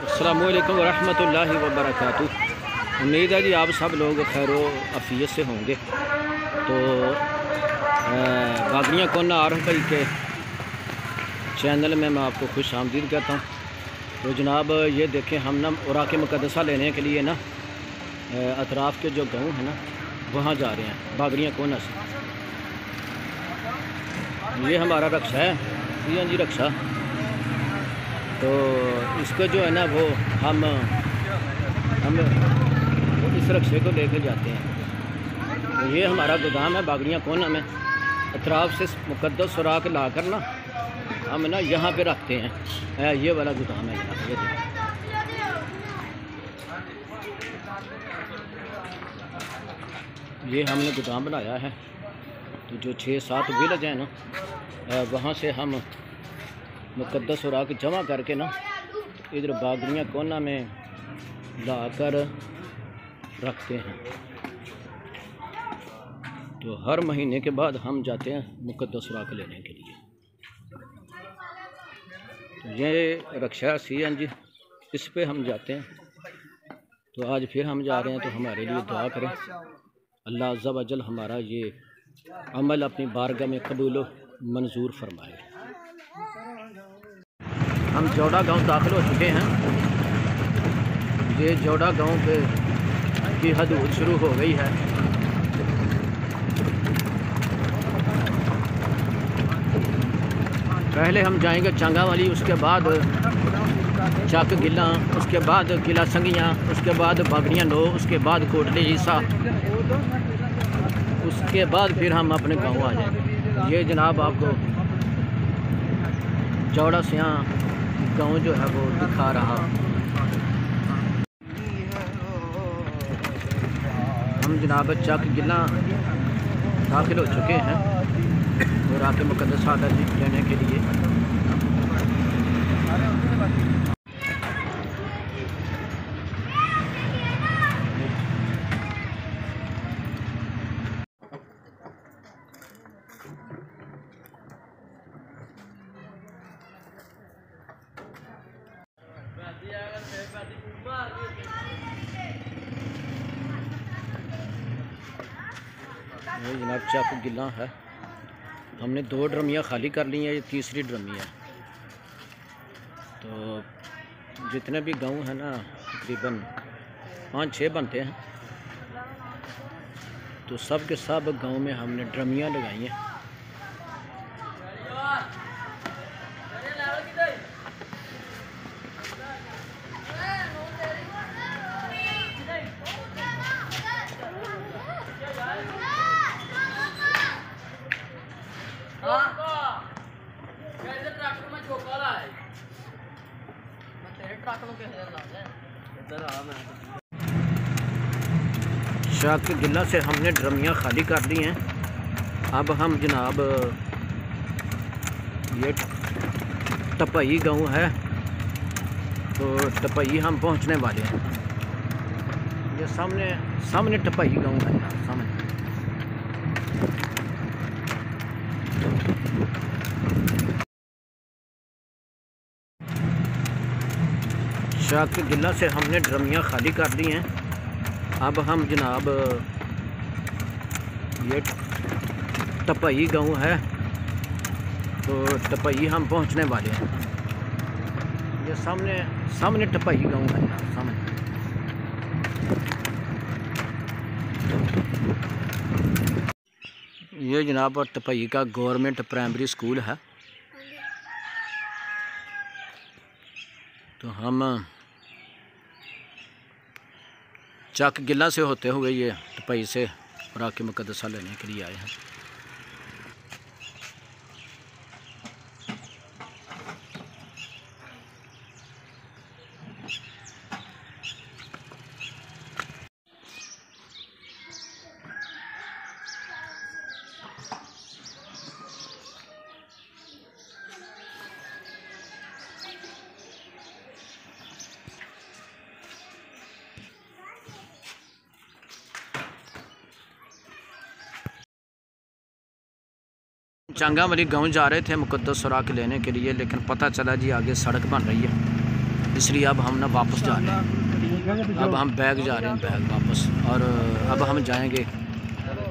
अस्सलामुअलैकुम वरहमतुल्लाहि वबरकातुह। उम्मीद है जी आप सब लोग खैर आफियत से होंगे। तो बागड़ियाँ कोना आरफ भाई के चैनल में मैं आपको खुश आमदीद कहता हूँ। तो जनाब ये देखें, हम ना उराक़ मुक़द्दसा लेने के लिए ना अतराफ़ के जो गाँव हैं ना वहाँ जा रहे हैं, बागड़ियाँ कोना से। ये हमारा रक्षा है, सी जी रक्षा। तो इसको जो है ना वो हम इस रक्षे को लेकर जाते हैं। तो ये हमारा गोदाम है बागड़ियाँ कोना में। अतराफ़ से मुक़द्दस सुराख ला कर ना हम ना यहाँ पे रखते हैं। ये वाला गोदाम है जनाब, ये देखिए। ये हमने गोदाम बनाया है। तो जो 6-7 विलेज हैं ना वहाँ से हम मुक़द्दस सुराख जमा करके ना इधर बागड़ियाँ कोना में ला कर रखते हैं। तो हर महीने के बाद हम जाते हैं मुक़द्दस सुराख लेने के लिए। तो ये रक्षा CNG, इस पे हम जाते हैं। तो आज फिर हम जा रहे हैं, तो हमारे लिए दुआ करें, अल्लाह अज़्ज़ा व जल हमारा ये अमल अपनी बारगाह में कबूल मंजूर फरमाए। हम जोड़ा गांव दाखिल हो चुके हैं। ये जोड़ा गांव पे की हदूद शुरू हो गई है। पहले हम जाएंगे चांगा वाली, उसके बाद चक गिला, उसके बाद किला संगियाँ, उसके बाद बागड़ियाँ लो, उसके बाद कोटली ईसा, उसके बाद फिर हम अपने गांव आ जाएंगे। ये जनाब आपको चौड़ा सियाँ गांव जो है वो दिखा रहा। हम जनाब चक गिला दाखिल हो चुके हैं उराक़ मुक़द्दसा लेने के लिए। ये जनाब चक गिला है। हमने 2 ड्रमियाँ खाली कर ली हैं, ये तीसरी ड्रमी है। तो जितने भी गांव हैं ना तकरीबन 5-6 बनते हैं। तो सब के सब गांव में हमने ड्रमियाँ लगाई हैं। चक गिला से हमने ड्रमियाँ खाली कर दी हैं। अब हम जनाब ये टपई गांव है, तो टपई हम पहुंचने वाले हैं। ये सामने टपई गांव है, सामने। चक गिला से हमने ड्रमियाँ खाली कर दी हैं। अब हम जनाब ये टपई गांव है, तो टपई हम पहुंचने वाले हैं। ये सामने टपई गांव है, सामने। ये जनाब टपई का गवर्नमेंट प्राइमरी स्कूल है। तो हम चक गिला से होते हुए ये टपई से उराक़ मुक़द्दसा लेने के लिए आए हैं। चांगा वाली गांव जा रहे थे मुक़द्दस सुराख लेने के लिए, लेकिन पता चला जी आगे सड़क बन रही है। इसलिए अब हम ना वापस जा रहे हैं। अब हम बैग जा रहे हैं, बैग वापस। और अब हम जाएंगे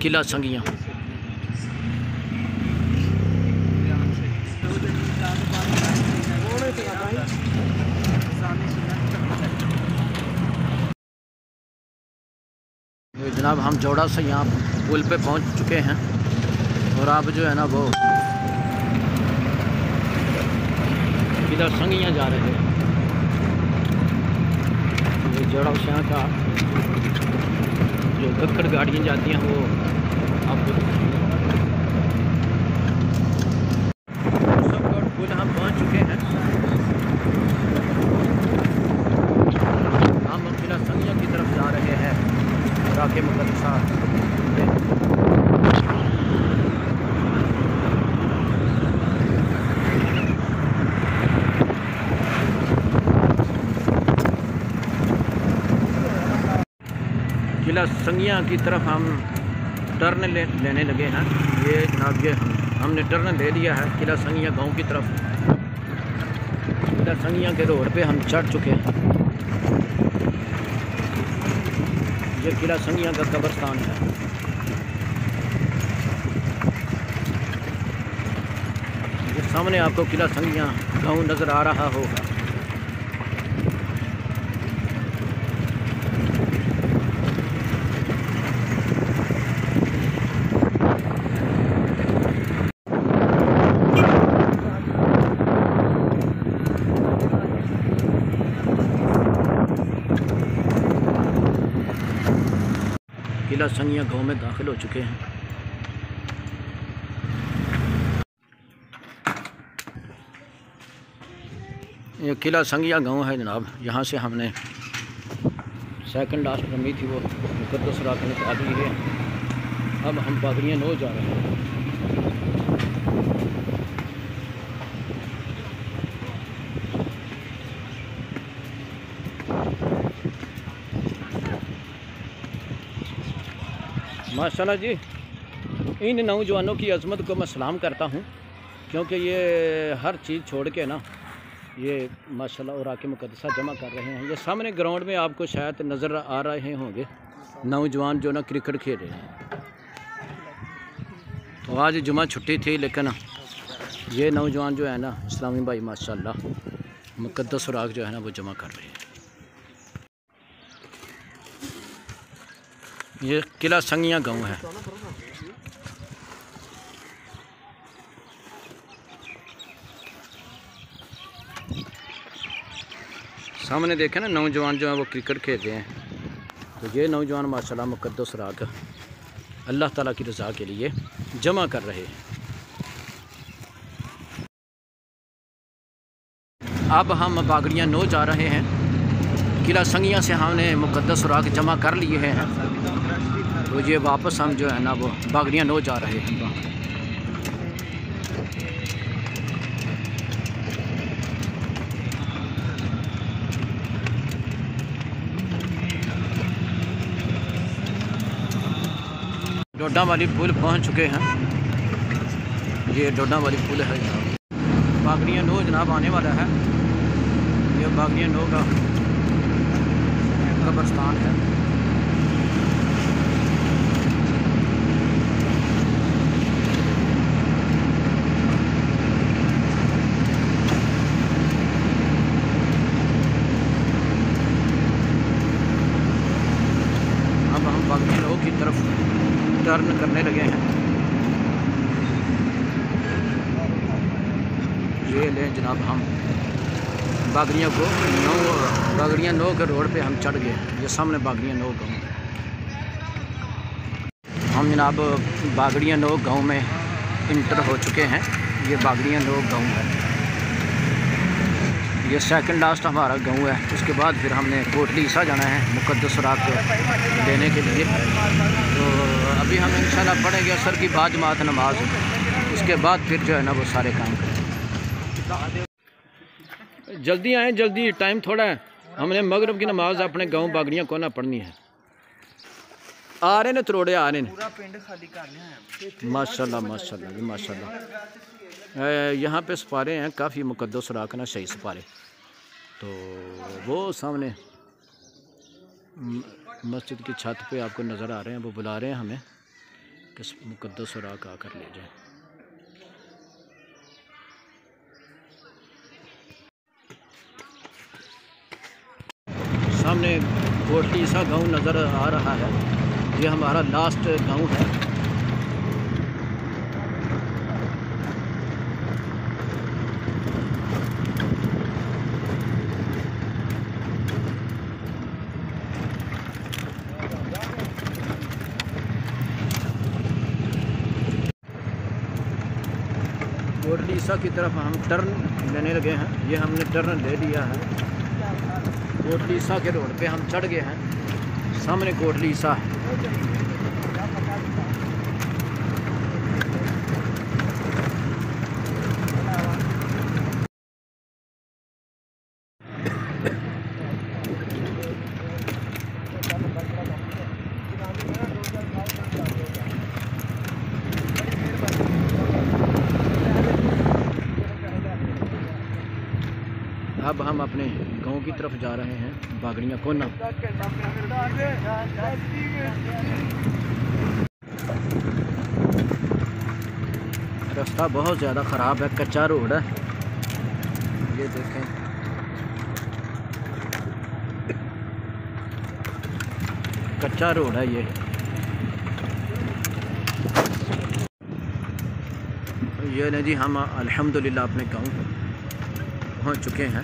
किला संगियाँ। तो जनाब हम जोड़ा से यहाँ पुल पे पहुँच चुके हैं और अब जो है ना वो किला संगियाँ जा रहे हैं। ये जोड़ा से यहाँ का जो गक्कड़ गाड़ियाँ जाती हैं वो अब सब पुल हम पहुँच चुके हैं। हम किला संगियाँ की तरफ जा रहे हैं। राके मुकद्दसा किला संगियाँ की तरफ हम टर्न लेने लगे हैं। ये जनाब ये हमने टर्न ले लिया है किला संगियाँ गांव की तरफ। किला संगियाँ के रोड पे हम चढ़ चुके हैं। ये किला संगियाँ का कब्रिस्तान है। ये सामने आपको किला संगियाँ गांव नज़र आ रहा होगा। किला संगियाँ गांव में दाखिल हो चुके हैं। ये किला संगियाँ गांव है जनाब। यहाँ से हमने सेकंड लास्ट रमी थी वो मुकद्दस रात में आ दी है। अब हम बागड़ियाँ नो जा रहे हैं। माशाल्लाह जी, इन नौजवानों की अज़मत को मैं सलाम करता हूँ, क्योंकि ये हर चीज़ छोड़ के ना ये माशाल्लाह और आके मुकद्दसा जमा कर रहे हैं। ये सामने ग्राउंड में आपको शायद नज़र आ रहे होंगे नौजवान जो ना क्रिकेट खेल रहे हैं। तो आज जुमा छुट्टी थी, लेकिन ये नौजवान जो है ना इस्लामी भाई माशाल्लाह मुकद्दस और आग जो है ना वो जमा कर रहे हैं। ये किला संगियाँ गांव है। सामने देखे ना नौजवान जो है वो क्रिकेट खेल रहे हैं। तो ये नौजवान माशाल्लाह मुकद्दस राग अल्लाह ताला की रज़ा के लिए जमा कर रहे हैं। अब हम बागड़ियाँ नो जा रहे हैं। किला संगियाँ से हमने मुकद्दस राग जमा कर लिए हैं। तो ये वापस हम जो है ना वो बागड़ियाँ नो जा रहे हैं। डोडा वाली पुल पहुंच चुके हैं। ये डोडा वाली पुल है। बागड़ियाँ नो जनाब आने वाला है। ये बागड़ियाँ नो का कब्रिस्तान है। अब हम बागड़ियाँ नो की तरफ टर्न करने लगे हैं। ये लें जनाब हम बागड़ियाँ नो के रोड पे हम चढ़ गए। ये सामने बागड़ियाँ नो गाँव। हम जनाब बागड़ियाँ नो गाँव में इंटर हो चुके हैं। ये बागड़ियाँ नो गाँव है। ये सेकंड लास्ट हमारा गांव है। उसके बाद फिर हमने कोटली ईसा जाना है मुकद्दस रात देने के लिए। तो अभी हम इंशाल्लाह पढ़ेंगे असर की बाद जमात नमाज। उसके बाद फिर जो है ना वो सारे काम करें। जल्दी आएँ, जल्दी टाइम थोड़ा है। हमने मगरिब की नमाज अपने गांव बागड़ियाँ को ना पढ़नी है। आ रहे ने तरोड़े आ रहे हैं। माशाल्लाह माशाल्लाह जी माशाल्लाह। यहाँ पे सपारे हैं काफ़ी मुकद्दस राख ना सही सपारे। तो वो सामने मस्जिद की छत पे आपको नज़र आ रहे हैं, वो बुला रहे हैं हमें कि मुक़द्दस सुराख आकर ले जाएं। सामने कोटली ईसा गांव नज़र आ रहा है। ये हमारा लास्ट गांव है। कोटली ईसा की तरफ हम टर्न लेने लगे हैं। ये हमने टर्न ले लिया है। कोटली ईसा के रोड पे हम चढ़ गए हैं। सामने कोटली ईसा है। अब हम अपने गांव की तरफ जा रहे हैं, बागड़ियाँ कोना। रास्ता बहुत ज़्यादा ख़राब है, कच्चा रोड है। ये देखें, कच्चा रोड है ये नहीं जी। हम अल्हम्दुलिल्लाह अपने गांव पहुंच चुके हैं।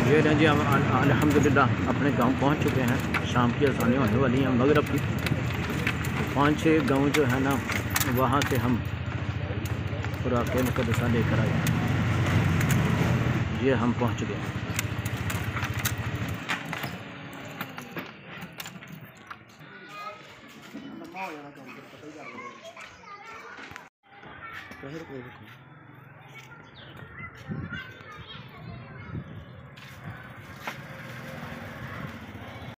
ये नहीं जी, हम अल्हम्दुलिल्लाह अपने गांव पहुंच चुके हैं। शाम की अज़ानें होने वाली हैं, मगरिब की। 5-6 गांव जो है ना, वहाँ से हम खुराक मुक़द्दसा लेकर आए। ये हम पहुंच गए हैं।